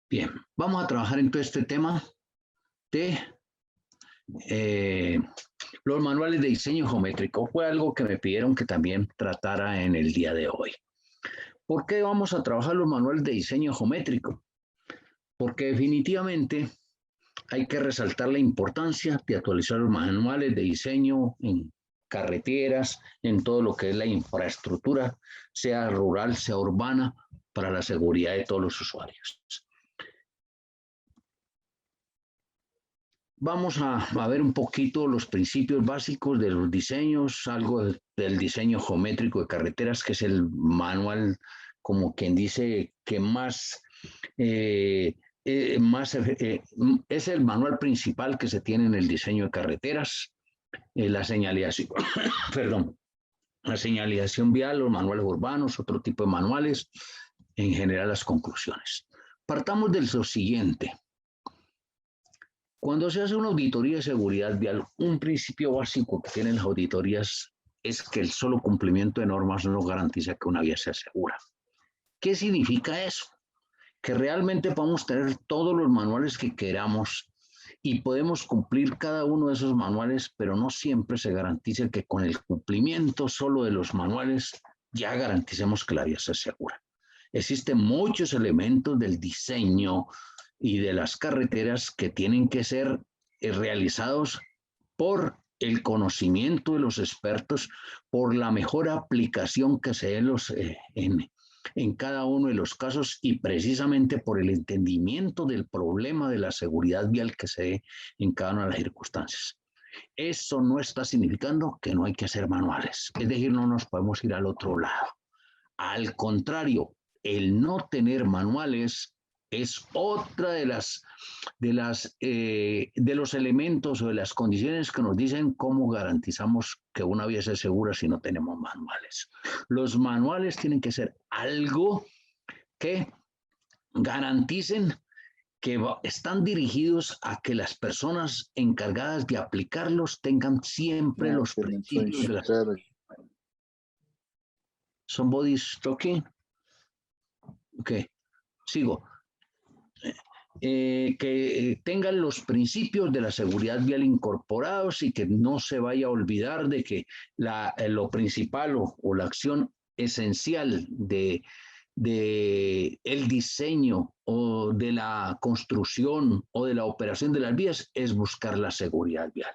Bien, vamos a trabajar en todo este tema de eh, los manuales de diseño geométrico. Fue algo que me pidieron que también tratara en el día de hoy. ¿Por qué vamos a trabajar los manuales de diseño geométrico? Porque definitivamente hay que resaltar la importancia de actualizar los manuales de diseño en carreteras, en todo lo que es la infraestructura, sea rural, sea urbana, para la seguridad de todos los usuarios. Vamos a ver un poquito los principios básicos de los diseños, algo del diseño geométrico de carreteras, que es el manual, como quien dice, que eh, es el manual principal que se tiene en el diseño de carreteras, la señalización, perdón, la señalización vial, los manuales urbanos, otro tipo de manuales, en general las conclusiones. Partamos de lo siguiente. Cuando se hace una auditoría de seguridad vial, un principio básico que tienen las auditorías es que el solo cumplimiento de normas no garantiza que una vía sea segura. ¿Qué significa eso? Que realmente podemos tener todos los manuales que queramos y podemos cumplir cada uno de esos manuales, pero no siempre se garantiza que con el cumplimiento solo de los manuales ya garanticemos que la vía sea segura. Existen muchos elementos del diseño y de las carreteras que tienen que ser realizados por el conocimiento de los expertos, por la mejor aplicación que se dé en cada uno de los casos y precisamente por el entendimiento del problema de la seguridad vial que se dé en cada una de las circunstancias. Eso no está significando que no hay que hacer manuales, es decir, no nos podemos ir al otro lado. Al contrario, el no tener manuales es otra de los elementos o de las condiciones que nos dicen cómo garantizamos que una vía sea segura si no tenemos manuales. Los manuales tienen que ser algo que garanticen que están dirigidos a que las personas encargadas de aplicarlos tengan siempre los principios de la... Somebody's talking. Ok, sigo. Que tengan los principios de la seguridad vial incorporados y que no se vaya a olvidar de que lo principal o la acción esencial de el diseño o de la construcción o de la operación de las vías es buscar la seguridad vial.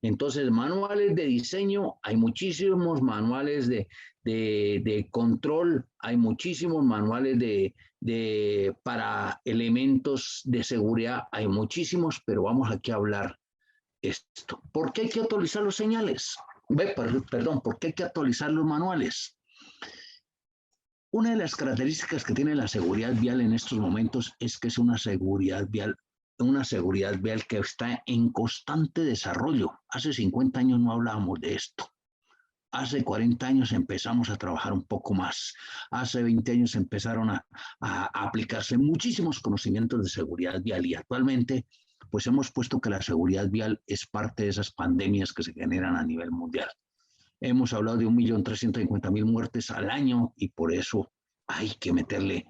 Entonces, manuales de diseño, hay muchísimos manuales de control, hay muchísimos manuales para elementos de seguridad, hay muchísimos, pero vamos aquí a hablar esto. ¿Por qué hay que actualizar los señales? Perdón, ¿por qué hay que actualizar los manuales? Una de las características que tiene la seguridad vial en estos momentos es que es una seguridad vial que está en constante desarrollo. Hace 50 años no hablábamos de esto. Hace 40 años empezamos a trabajar un poco más. Hace 20 años empezaron a aplicarse muchísimos conocimientos de seguridad vial y actualmente pues hemos puesto que la seguridad vial es parte de esas pandemias que se generan a nivel mundial. Hemos hablado de 1.350.000 muertes al año y por eso hay que meterle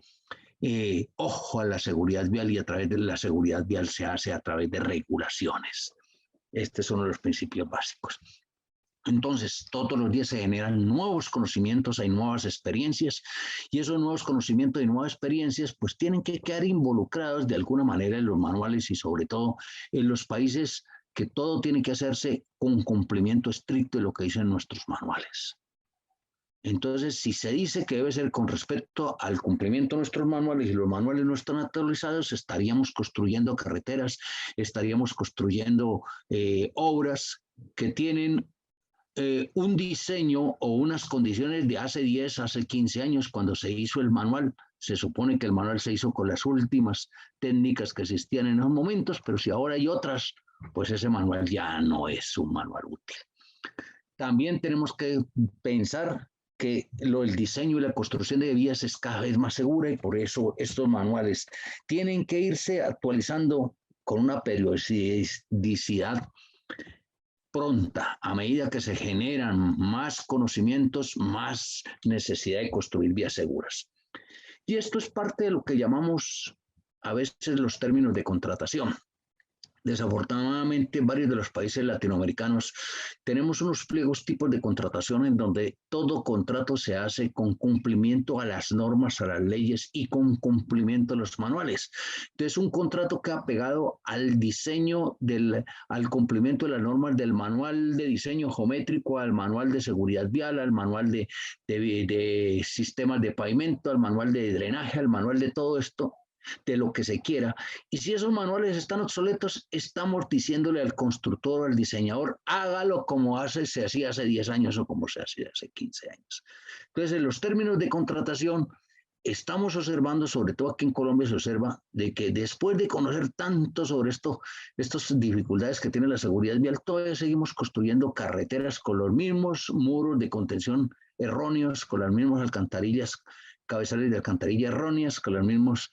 ojo a la seguridad vial y a través de la seguridad vial se hace a través de regulaciones. Estos son los principios básicos. Entonces, todos los días se generan nuevos conocimientos, hay nuevas experiencias y esos nuevos conocimientos y nuevas experiencias pues tienen que quedar involucrados de alguna manera en los manuales y sobre todo en los países que todo tiene que hacerse con cumplimiento estricto de lo que dicen nuestros manuales. Entonces, si se dice que debe ser con respecto al cumplimiento de nuestros manuales y los manuales no están actualizados, estaríamos construyendo carreteras, estaríamos construyendo obras que tienen un diseño o unas condiciones de hace 10, hace 15 años cuando se hizo el manual. Se supone que el manual se hizo con las últimas técnicas que existían en esos momentos, pero si ahora hay otras, pues ese manual ya no es un manual útil. También tenemos que pensar que el diseño y la construcción de vías es cada vez más segura y por eso estos manuales tienen que irse actualizando con una periodicidad pronta. A medida que se generan más conocimientos, más necesidad de construir vías seguras. Y esto es parte de lo que llamamos a veces los términos de contratación. Desafortunadamente, varios de los países latinoamericanos tenemos unos pliegos tipos de contratación en donde todo contrato se hace con cumplimiento a las normas, a las leyes y con cumplimiento a los manuales. Entonces, un contrato queda pegado al diseño, al cumplimiento de las normas del manual de diseño geométrico, al manual de seguridad vial, al manual de sistemas de pavimento, al manual de drenaje, al manual de todo esto, de lo que se quiera. Y si esos manuales están obsoletos, estamos diciéndole al constructor o al diseñador, hágalo como se hacía hace 10 años o como se hacía hace 15 años. Entonces, en los términos de contratación, estamos observando, sobre todo aquí en Colombia se observa, de que después de conocer tanto sobre estas dificultades que tiene la seguridad vial, todavía seguimos construyendo carreteras con los mismos muros de contención erróneos, con las mismas alcantarillas, cabezales de alcantarilla erróneas, con las mismas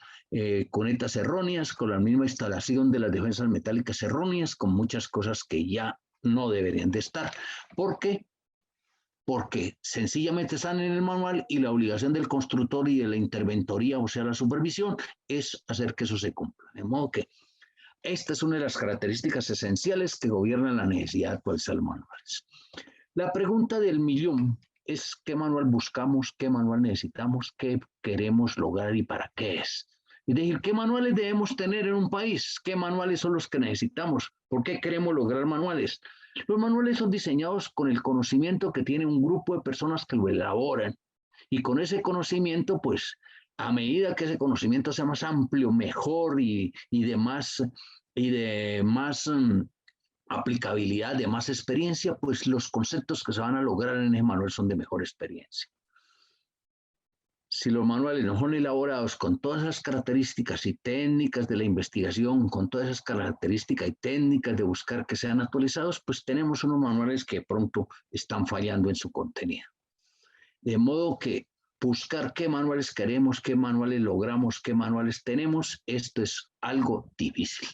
cunetas erróneas, con la misma instalación de las defensas metálicas erróneas, con muchas cosas que ya no deberían de estar. ¿Por qué? Porque sencillamente están en el manual y la obligación del constructor y de la interventoría, o sea, la supervisión, es hacer que eso se cumpla. De modo que esta es una de las características esenciales que gobiernan la necesidad de actualizar los manuales. La pregunta del millón es qué manual buscamos, qué manual necesitamos, qué queremos lograr y para qué es. Es decir, qué manuales debemos tener en un país, qué manuales son los que necesitamos, por qué queremos lograr manuales. Los manuales son diseñados con el conocimiento que tiene un grupo de personas que lo elaboran y con ese conocimiento, pues a medida que ese conocimiento sea más amplio, mejor y de más aplicabilidad, de más experiencia, pues los conceptos que se van a lograr en ese manual son de mejor experiencia. Si los manuales no son elaborados con todas esas características y técnicas de la investigación, con todas esas características y técnicas de buscar que sean actualizados, pues tenemos unos manuales que pronto están fallando en su contenido. De modo que buscar qué manuales queremos, qué manuales logramos, qué manuales tenemos, esto es algo difícil.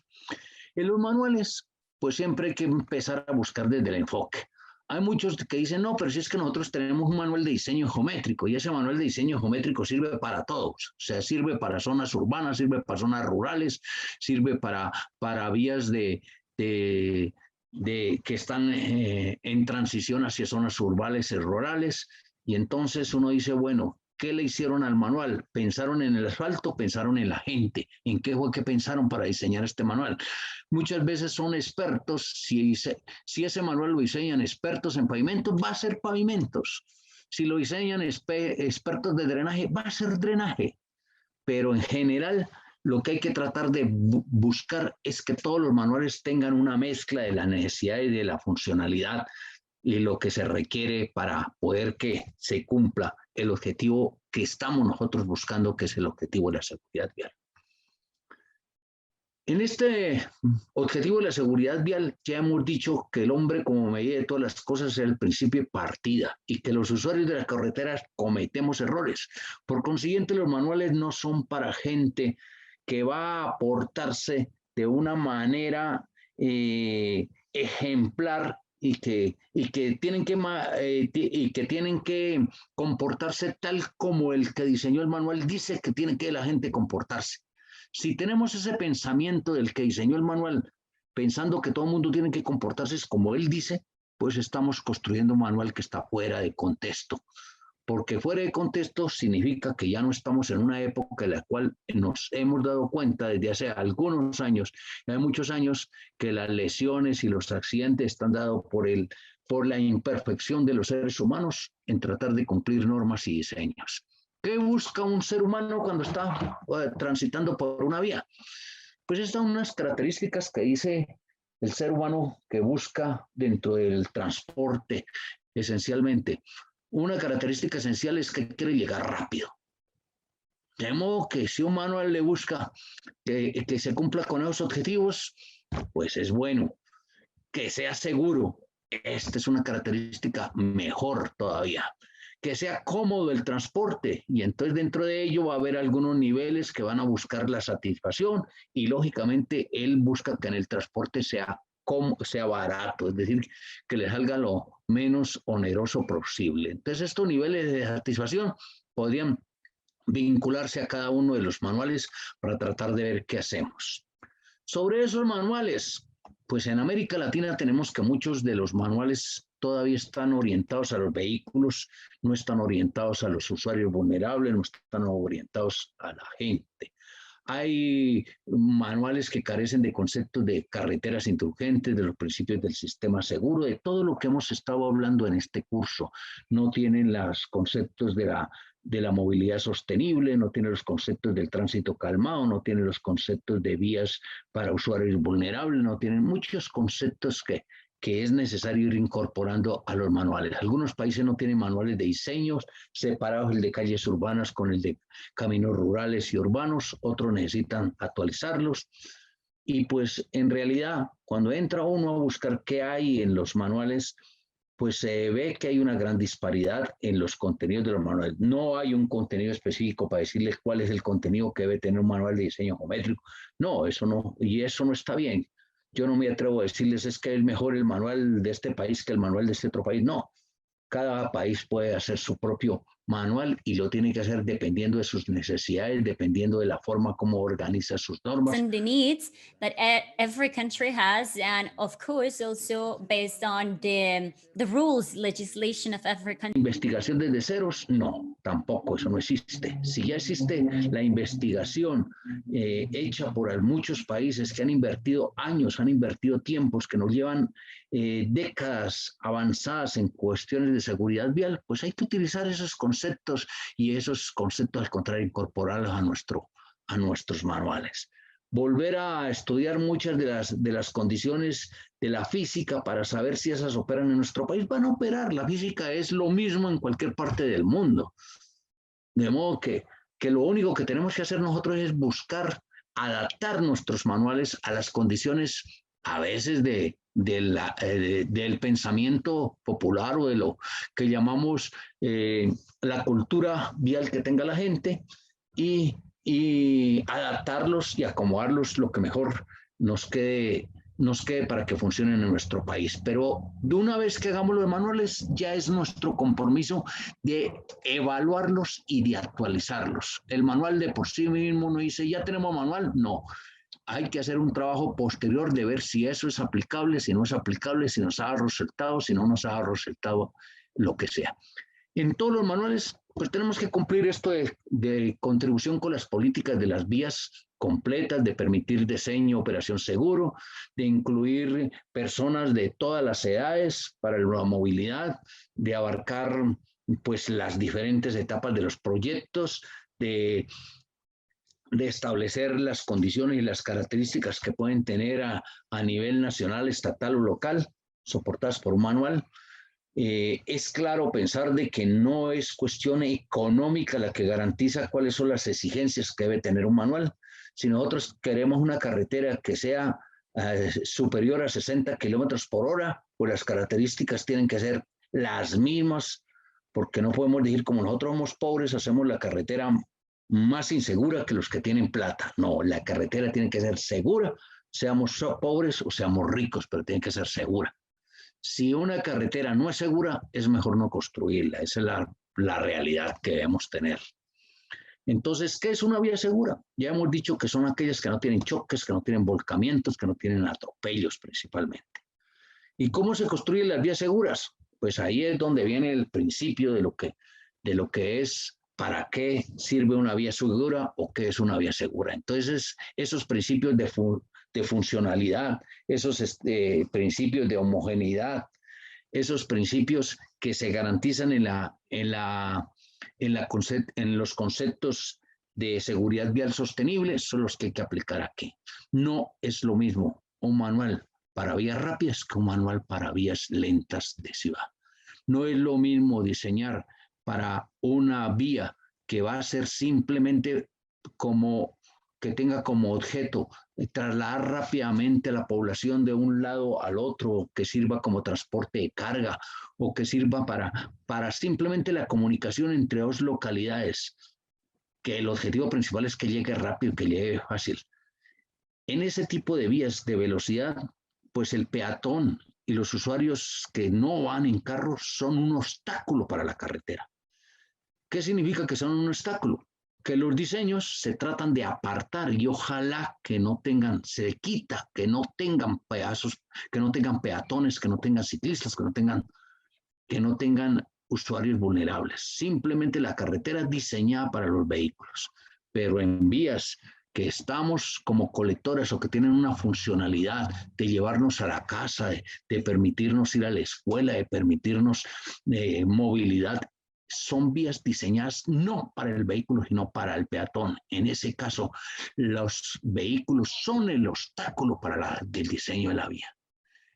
En los manuales, pues siempre hay que empezar a buscar desde el enfoque. Hay muchos que dicen, no, pero si es que nosotros tenemos un manual de diseño geométrico y ese manual de diseño geométrico sirve para todos. O sea, sirve para zonas urbanas, sirve para zonas rurales, sirve para vías que están en transición hacia zonas urbanas y rurales. Y entonces uno dice, bueno, ¿qué le hicieron al manual? ¿Pensaron en el asfalto? ¿Pensaron en la gente? ¿En qué fue que pensaron para diseñar este manual? Muchas veces son expertos, si ese manual lo diseñan expertos en pavimentos, va a ser pavimentos. Si lo diseñan expertos de drenaje, va a ser drenaje. Pero en general, lo que hay que tratar de buscar es que todos los manuales tengan una mezcla de la necesidad y de la funcionalidad y lo que se requiere para poder que se cumpla el objetivo que estamos nosotros buscando, que es el objetivo de la seguridad vial. En este objetivo de la seguridad vial ya hemos dicho que el hombre como medida de todas las cosas es el principio de partida y que los usuarios de las carreteras cometemos errores. Por consiguiente, los manuales no son para gente que va a aportarse de una manera ejemplar y que tienen que comportarse tal como el que diseñó el manual dice que tiene que la gente comportarse. Si tenemos ese pensamiento del que diseñó el manual, pensando que todo el mundo tiene que comportarse como él dice, pues estamos construyendo un manual que está fuera de contexto. Porque fuera de contexto significa que ya no estamos en una época en la cual nos hemos dado cuenta desde hace algunos años, hay muchos años, que las lesiones y los accidentes están dados por la imperfección de los seres humanos en tratar de cumplir normas y diseños. ¿Qué busca un ser humano cuando está transitando por una vía? Pues están unas características que dice el ser humano que busca dentro del transporte esencialmente. Una característica esencial es que quiere llegar rápido. De modo que si un manual le busca que se cumpla con esos objetivos, pues es bueno. Que sea seguro, esta es una característica mejor todavía. Que sea cómodo el transporte y entonces dentro de ello va a haber algunos niveles que van a buscar la satisfacción y lógicamente él busca que en el transporte sea barato, es decir, que le salga lo menos oneroso posible. Entonces estos niveles de satisfacción podrían vincularse a cada uno de los manuales para tratar de ver qué hacemos. Sobre esos manuales, pues en América Latina tenemos que muchos de los manuales todavía están orientados a los vehículos, no están orientados a los usuarios vulnerables, no están orientados a la gente. Hay manuales que carecen de conceptos de carreteras indulgentes, de los principios del sistema seguro, de todo lo que hemos estado hablando en este curso. No tienen los conceptos de la movilidad sostenible, no tienen los conceptos del tránsito calmado, no tienen los conceptos de vías para usuarios vulnerables, no tienen muchos conceptos que es necesario ir incorporando a los manuales. Algunos países no tienen manuales de diseños separados, el de calles urbanas con el de caminos rurales y urbanos, otros necesitan actualizarlos. Y pues en realidad, cuando entra uno a buscar qué hay en los manuales, pues se ve que hay una gran disparidad en los contenidos de los manuales. No hay un contenido específico para decirles cuál es el contenido que debe tener un manual de diseño geométrico. No, eso no, y eso no está bien. Yo no me atrevo a decirles es que es mejor el manual de este país que el manual de este otro país. No, cada país puede hacer su propio manual y lo tiene que hacer dependiendo de sus necesidades, dependiendo de la forma como organiza sus normas. And the needs that every country has, and of course also based on the rules legislation of every country. ¿Investigación desde ceros? No, tampoco, eso no existe. Si ya existe la investigación hecha por muchos países que han invertido años, han invertido tiempos, que nos llevan décadas avanzadas en cuestiones de seguridad vial, pues hay que utilizar esos conceptos y esos conceptos, al contrario, incorporarlos a nuestros manuales. Volver a estudiar muchas de las condiciones de la física para saber si esas operan en nuestro país. Van a operar, la física es lo mismo en cualquier parte del mundo. De modo que lo único que tenemos que hacer nosotros es buscar adaptar nuestros manuales a las condiciones a veces del pensamiento popular o de lo que llamamos la cultura vial que tenga la gente y adaptarlos y acomodarlos lo que mejor nos quede para que funcionen en nuestro país. Pero de una vez que hagamos los manuales, ya es nuestro compromiso de evaluarlos y de actualizarlos. El manual de por sí mismo no dice, ya tenemos manual, no. Hay que hacer un trabajo posterior de ver si eso es aplicable, si no es aplicable, si nos ha dado resultado, si no nos ha dado resultado, lo que sea. En todos los manuales, pues tenemos que cumplir esto de contribución con las políticas de las vías completas, de permitir diseño, operación seguro, de incluir personas de todas las edades para la movilidad, de abarcar pues las diferentes etapas de los proyectos, de establecer las condiciones y las características que pueden tener a nivel nacional, estatal o local, soportadas por un manual. Es claro pensar de que no es cuestión económica la que garantiza cuáles son las exigencias que debe tener un manual. Si nosotros queremos una carretera que sea superior a 60 kilómetros por hora, pues las características tienen que ser las mismas, porque no podemos decir como nosotros somos pobres, hacemos la carretera más insegura que los que tienen plata. No, la carretera tiene que ser segura, seamos pobres o seamos ricos, pero tiene que ser segura. Si una carretera no es segura, es mejor no construirla. Esa es la realidad que debemos tener. Entonces, ¿qué es una vía segura? Ya hemos dicho que son aquellas que no tienen choques, que no tienen volcamientos, que no tienen atropellos principalmente. ¿Y cómo se construyen las vías seguras? Pues ahí es donde viene el principio de lo que es, para qué sirve una vía segura o qué es una vía segura. Entonces, esos principios de funcionalidad, esos principios de homogeneidad, esos principios que se garantizan en los conceptos de seguridad vial sostenible son los que hay que aplicar aquí. No es lo mismo un manual para vías rápidas que un manual para vías lentas de ciudad. No es lo mismo diseñar para una vía que va a ser simplemente que tenga como objeto trasladar rápidamente a la población de un lado al otro, que sirva como transporte de carga o que sirva para simplemente la comunicación entre dos localidades, que el objetivo principal es que llegue rápido, que llegue fácil. En ese tipo de vías de velocidad, pues el peatón y los usuarios que no van en carro son un obstáculo para la carretera. ¿Qué significa que son un obstáculo? que los diseños se tratan de apartar y ojalá que no tengan, se quita, que no tengan pedazos, que no tengan peatones, que no tengan ciclistas, que no tengan usuarios vulnerables. Simplemente la carretera es diseñada para los vehículos, pero en vías que estamos como colectores o que tienen una funcionalidad de llevarnos a la casa, de permitirnos ir a la escuela, de permitirnos movilidad, son vías diseñadas no para el vehículo, sino para el peatón. En ese caso, los vehículos son el obstáculo para el diseño de la vía.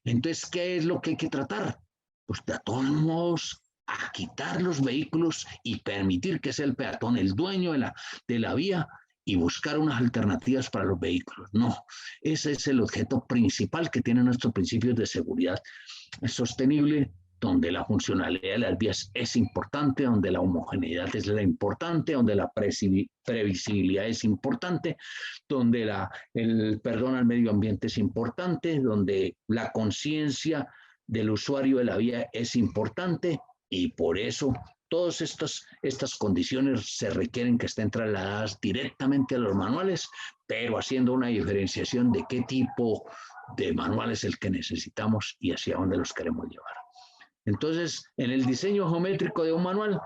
Entonces, ¿qué es lo que hay que tratar? Pues de todos modos, a quitar los vehículos y permitir que sea el peatón el dueño de la vía y buscar unas alternativas para los vehículos. No, ese es el objeto principal que tienen nuestros principios de seguridad sostenible, donde la funcionalidad de las vías es importante, donde la homogeneidad es la importante, donde la previsibilidad es importante, donde el perdón al medio ambiente es importante, donde la conciencia del usuario de la vía es importante y por eso todas estas condiciones se requieren que estén trasladadas directamente a los manuales, pero haciendo una diferenciación de qué tipo de manual es el que necesitamos y hacia dónde los queremos llevar. Entonces, en el diseño geométrico de un manual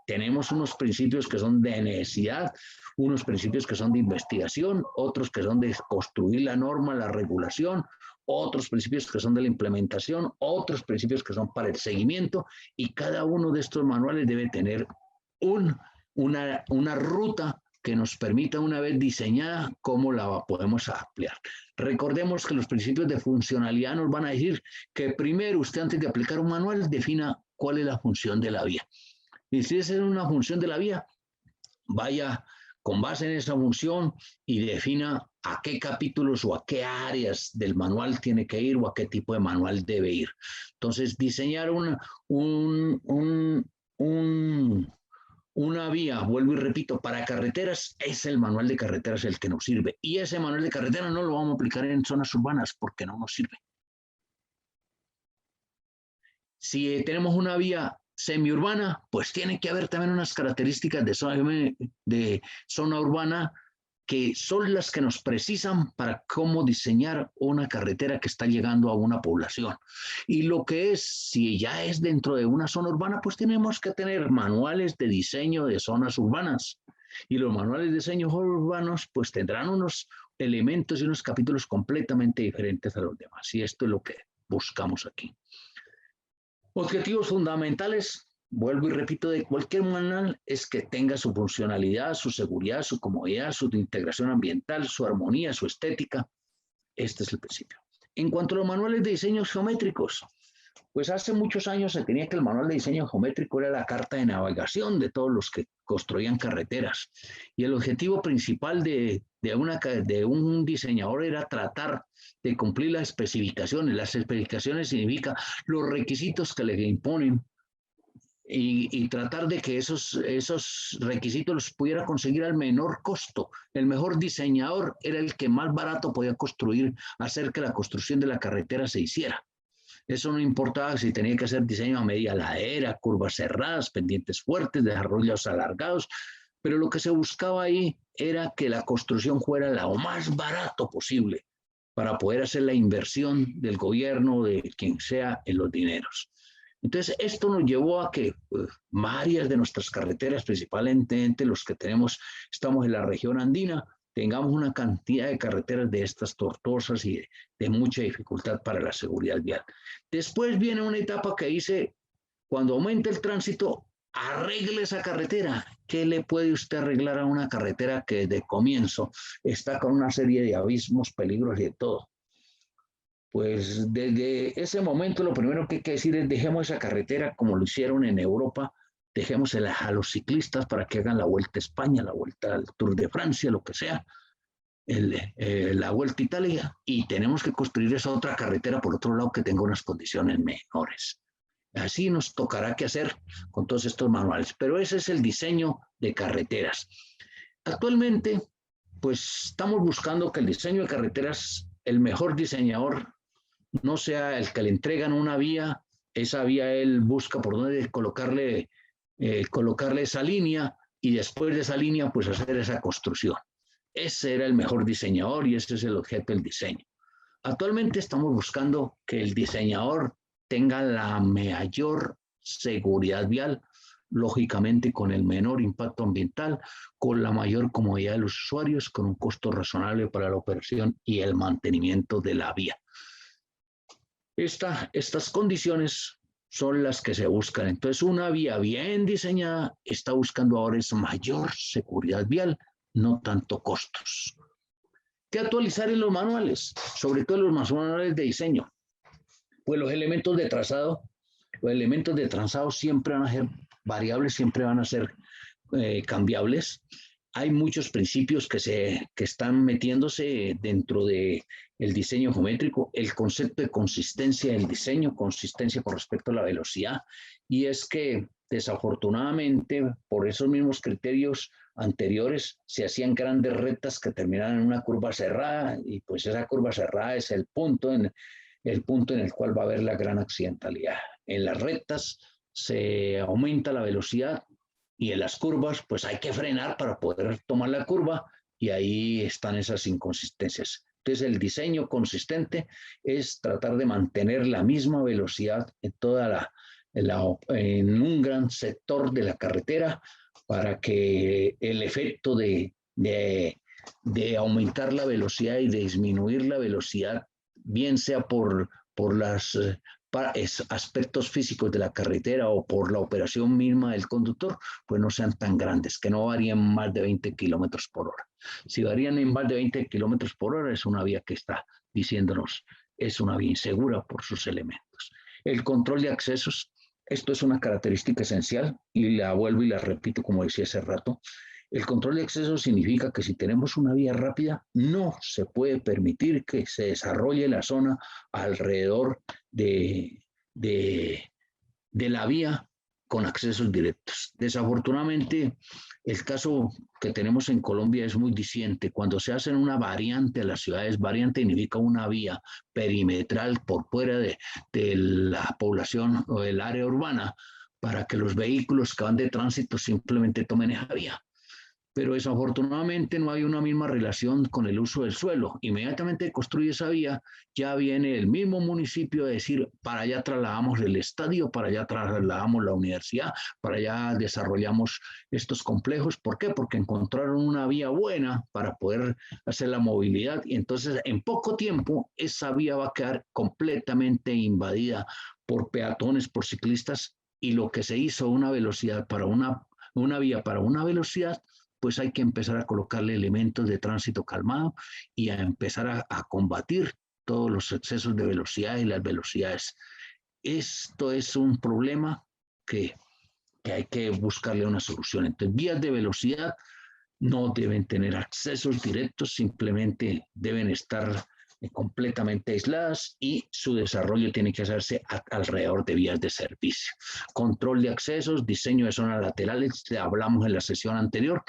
tenemos unos principios que son de necesidad, unos principios que son de investigación, otros que son de construir la norma, la regulación, otros principios que son de la implementación, otros principios que son para el seguimiento, y cada uno de estos manuales debe tener una ruta que nos permita, una vez diseñada, cómo la podemos ampliar. Recordemos que los principios de funcionalidad nos van a decir que primero usted, antes de aplicar un manual, defina cuál es la función de la vía. Y si esa es una función de la vía, vaya con base en esa función y defina a qué capítulos o a qué áreas del manual tiene que ir o a qué tipo de manual debe ir. Entonces, diseñar una vía, vuelvo y repito, para carreteras, es el manual de carreteras el que nos sirve. Y ese manual de carreteras no lo vamos a aplicar en zonas urbanas porque no nos sirve. Si tenemos una vía semiurbana, pues tiene que haber también unas características de zona urbana que son las que nos precisan para cómo diseñar una carretera que está llegando a una población. Y lo que es, si ya es dentro de una zona urbana, pues tenemos que tener manuales de diseño de zonas urbanas. Y los manuales de diseño urbanos, pues tendrán unos elementos y unos capítulos completamente diferentes a los demás. Y esto es lo que buscamos aquí. Objetivos fundamentales, vuelvo y repito, de cualquier manual es que tenga su funcionalidad, su seguridad, su comodidad, su integración ambiental, su armonía, su estética. Este es el principio. En cuanto a los manuales de diseño geométricos, pues hace muchos años se tenía que el manual de diseño geométrico era la carta de navegación de todos los que construían carreteras. Y el objetivo principal de un diseñador era tratar de cumplir las especificaciones. Las especificaciones significa los requisitos que le imponen y tratar de que esos requisitos los pudiera conseguir al menor costo. El mejor diseñador era el que más barato podía construir, hacer que la construcción de la carretera se hiciera. Eso no importaba si tenía que hacer diseño a media ladera, curvas cerradas, pendientes fuertes, desarrollos alargados, pero lo que se buscaba ahí era que la construcción fuera lo más barato posible para poder hacer la inversión del gobierno, de quien sea, en los dineros. Entonces, esto nos llevó a que varias de nuestras carreteras, principalmente los que estamos en la región andina, tengamos una cantidad de carreteras de estas tortuosas y de mucha dificultad para la seguridad vial. Después viene una etapa que dice, cuando aumente el tránsito, arregle esa carretera. ¿Qué le puede usted arreglar a una carretera que de comienzo está con una serie de abismos, peligros y de todo? Pues desde ese momento lo primero que hay que decir es dejemos esa carretera como lo hicieron en Europa, dejémosela a los ciclistas para que hagan la Vuelta a España, la Vuelta al Tour de Francia, lo que sea, la Vuelta a Italia, y tenemos que construir esa otra carretera por otro lado que tenga unas condiciones menores. Así nos tocará que hacer con todos estos manuales, pero ese es el diseño de carreteras. Actualmente, pues estamos buscando que el diseño de carreteras, el mejor diseñador no sea el que le entregan una vía, esa vía él busca por dónde colocarle esa línea y después de esa línea, pues hacer esa construcción. Ese era el mejor diseñador y ese es el objeto del diseño. Actualmente estamos buscando que el diseñador tenga la mayor seguridad vial, lógicamente con el menor impacto ambiental, con la mayor comodidad de los usuarios, con un costo razonable para la operación y el mantenimiento de la vía. Estas condiciones son las que se buscan. Entonces, una vía bien diseñada está buscando ahora es mayor seguridad vial, no tanto costos. ¿Qué actualizar en los manuales? Sobre todo en los manuales de diseño. Pues los elementos de trazado siempre van a ser variables, siempre van a ser cambiables. Hay muchos principios que están metiéndose dentro del diseño geométrico, el concepto de consistencia del diseño, consistencia con respecto a la velocidad, y es que desafortunadamente por esos mismos criterios anteriores se hacían grandes rectas que terminaban en una curva cerrada, y pues esa curva cerrada es el punto en el cual va a haber la gran accidentalidad. En las rectas se aumenta la velocidad y en las curvas pues hay que frenar para poder tomar la curva, y ahí están esas inconsistencias. Entonces el diseño consistente es tratar de mantener la misma velocidad en un gran sector de la carretera, para que el efecto de aumentar la velocidad y de disminuir la velocidad, bien sea por los aspectos físicos de la carretera o por la operación misma del conductor, pues no sean tan grandes, que no varíen más de 20 kilómetros por hora. Si varían en más de 20 kilómetros por hora, es una vía que está diciéndonos, es una vía insegura por sus elementos. El control de accesos, esto es una característica esencial y la vuelvo y la repito como decía hace rato. El control de acceso significa que si tenemos una vía rápida, no se puede permitir que se desarrolle la zona alrededor de la vía con accesos directos. Desafortunadamente, el caso que tenemos en Colombia es muy diciente. Cuando se hace una variante a las ciudades, variante significa una vía perimetral por fuera de la población o del área urbana, para que los vehículos que van de tránsito simplemente tomen esa vía. Pero desafortunadamente no hay una misma relación con el uso del suelo. Inmediatamente construye esa vía, ya viene el mismo municipio a decir, para allá trasladamos el estadio, para allá trasladamos la universidad, para allá desarrollamos estos complejos. ¿Por qué? Porque encontraron una vía buena para poder hacer la movilidad, y entonces en poco tiempo esa vía va a quedar completamente invadida por peatones, por ciclistas, y lo que se hizo una velocidad para una vía para una velocidad, pues hay que empezar a colocarle elementos de tránsito calmado y a empezar a combatir todos los excesos de velocidad y las velocidades. Esto es un problema que hay que buscarle una solución. Entonces, vías de velocidad no deben tener accesos directos, simplemente deben estar completamente aisladas, y su desarrollo tiene que hacerse alrededor de vías de servicio. Control de accesos, diseño de zonas laterales, hablamos en la sesión anterior,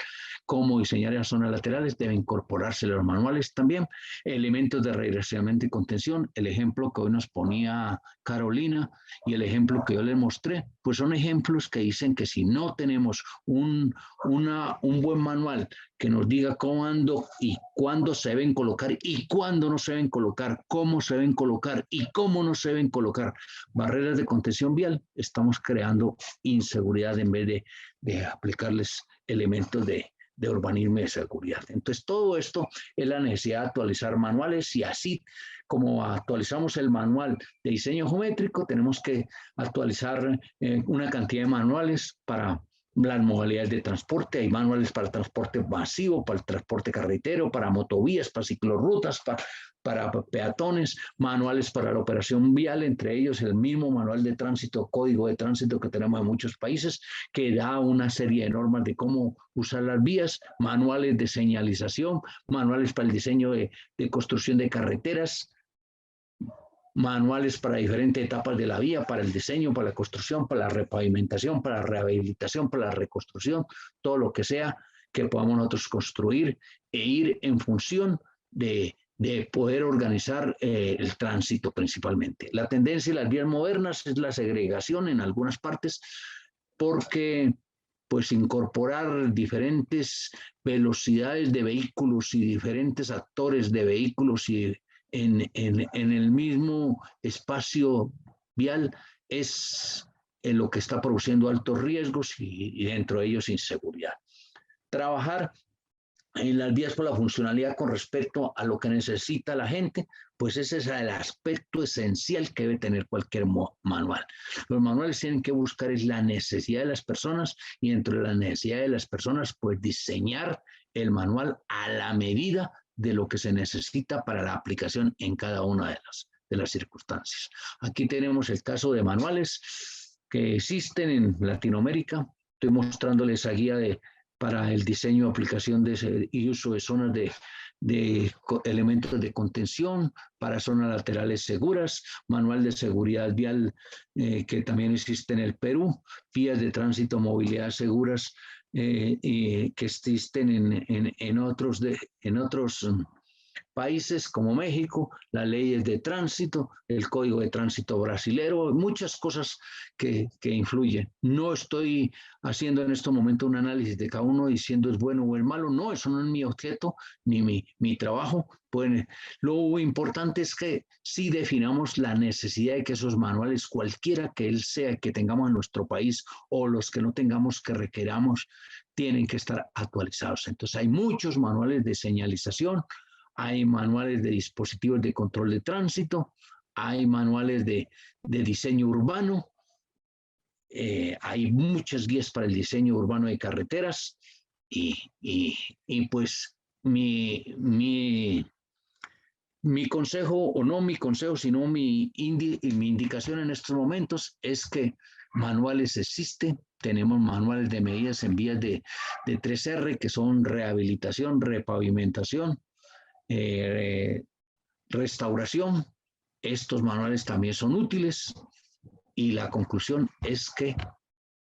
cómo diseñar las zonas laterales, debe incorporarse los manuales también, elementos de redireccionamiento y contención, el ejemplo que hoy nos ponía Carolina y el ejemplo que yo les mostré, pues son ejemplos que dicen que si no tenemos un buen manual que nos diga cuándo y cuándo se deben colocar y cuándo no se deben colocar, cómo se deben colocar y cómo no se deben colocar barreras de contención vial, estamos creando inseguridad en vez de aplicarles elementos de urbanismo y de seguridad. Entonces, todo esto es la necesidad de actualizar manuales, y así como actualizamos el manual de diseño geométrico, tenemos que actualizar una cantidad de manuales para las modalidades de transporte. Hay manuales para el transporte masivo, para el transporte carretero, para motovías, para ciclorrutas, para peatones, manuales para la operación vial, entre ellos el mismo manual de tránsito, código de tránsito que tenemos en muchos países, que da una serie de normas de cómo usar las vías, manuales de señalización, manuales para el diseño de construcción de carreteras, manuales para diferentes etapas de la vía, para el diseño, para la construcción, para la repavimentación, para la rehabilitación, para la reconstrucción, todo lo que sea que podamos nosotros construir e ir en función de poder organizar el tránsito principalmente. La tendencia de las vías modernas es la segregación en algunas partes, porque pues incorporar diferentes velocidades de vehículos y diferentes actores de vehículos y en el mismo espacio vial es en lo que está produciendo altos riesgos y dentro de ellos inseguridad. Trabajar en las vías por la funcionalidad con respecto a lo que necesita la gente, pues ese es el aspecto esencial que debe tener cualquier manual. Los manuales tienen que buscar es la necesidad de las personas y dentro de la necesidad de las personas, pues diseñar el manual a la medida de lo que se necesita para la aplicación en cada una de las circunstancias. Aquí tenemos el caso de manuales que existen en Latinoamérica. Estoy mostrándoles esa guía para el diseño, aplicación y uso de zonas de elementos de contención para zonas laterales seguras, manual de seguridad vial que también existe en el Perú, vías de tránsito, movilidad seguras y que existen en otros países como México, las leyes de tránsito, el código de tránsito brasilero, muchas cosas que influyen. No estoy haciendo en este momento un análisis de cada uno diciendo es bueno o es malo, no, eso no es mi objeto ni mi trabajo. Pues, lo importante es que sí definamos la necesidad de que esos manuales, cualquiera que él sea, que tengamos en nuestro país o los que no tengamos que requeramos, tienen que estar actualizados. Entonces hay muchos manuales de señalización, hay manuales de dispositivos de control de tránsito, hay manuales de diseño urbano, hay muchas guías para el diseño urbano de carreteras y pues mi consejo, o no mi consejo, sino mi indicación en estos momentos es que manuales existen. Tenemos manuales de medidas en vías de 3R, que son rehabilitación, repavimentación, restauración. Estos manuales también son útiles y la conclusión es que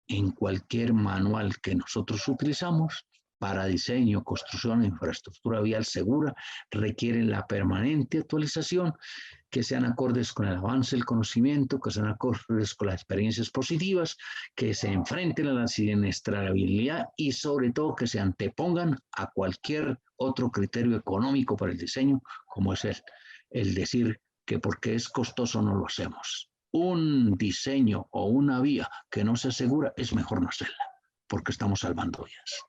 en cualquier manual que nosotros utilizamos para diseño, construcción e infraestructura vial segura requieren la permanente actualización, que sean acordes con el avance del conocimiento, que sean acordes con las experiencias positivas, que se enfrenten a la siniestrabilidad y sobre todo que se antepongan a cualquier otro criterio económico para el diseño, como es el decir que porque es costoso no lo hacemos. Un diseño o una vía que no se asegura es mejor no hacerla, porque estamos salvando vidas.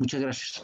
Muchas gracias.